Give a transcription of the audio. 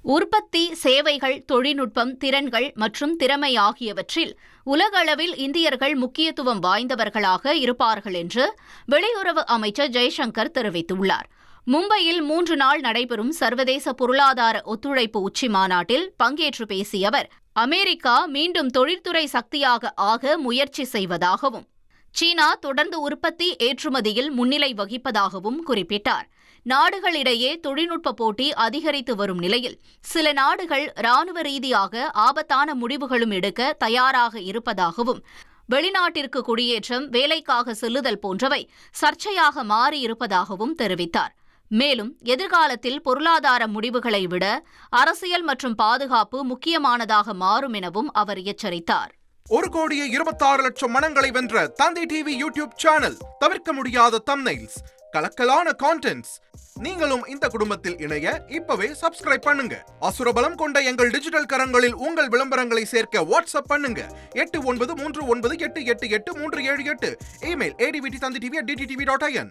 உற்பத்தி, சேவைகள், தொழில்நுட்பம், திறன்கள் மற்றும் திறமை ஆகியவற்றில் உலகளவில் இந்தியர்கள் முக்கியத்துவம் வாய்ந்தவர்களாக இருப்பார்கள் என்று வெளியுறவு அமைச்சர் ஜெய்சங்கர் தெரிவித்துள்ளார். மும்பையில் 3 நாள் நடைபெறும் சர்வதேச பொருளாதார ஒத்துழைப்பு உச்சிமாநாட்டில் பங்கேற்று பேசிய அவர், அமெரிக்கா மீண்டும் தொழில்துறை சக்தியாக ஆக முயற்சி செய்வதாகவும், சீனா தொடர்ந்து உற்பத்தி, ஏற்றுமதியில் முன்னிலை வகிப்பதாகவும் குறிப்பிட்டார். நாடுகளிடையே தொழில்நுட்ப போட்டி அதிகரித்து வரும் நிலையில் சில நாடுகள் ராணுவ ரீதியாக ஆபத்தான முடிவுகளும் எடுக்க தயாராக இருப்பதாகவும், வெளிநாட்டிற்கு குடியேற்றம், வேலைக்காக செல்லுதல் போன்றவை சர்ச்சையாக மாறியிருப்பதாகவும் தெரிவித்தார். மேலும் எதிர்காலத்தில் பொருளாதார முடிவுகளை விட அரசியல் மற்றும் பாதுகாப்பு முக்கியமானதாக மாறும் எனவும் அவர் எச்சரித்தார். 1,26,00,000 மனங்களை வென்ற தந்தி டிவி யூடியூப் சேனல். தவிர்க்க முடியாத தம்ப்நெயில்ஸ், கலக்கலான கான்டென்ட்ஸ். நீங்களும் இந்த குடும்பத்தில் இணைய இப்பவே சப்ஸ்கிரைப் பண்ணுங்க. அசுரபலம் கொண்ட எங்கள் டிஜிட்டல் கரங்களில் உங்கள் விளம்பரங்களை சேர்க்க வாட்ஸ்அப் பண்ணுங்க. 8939888378. Email advttv@dttv.in.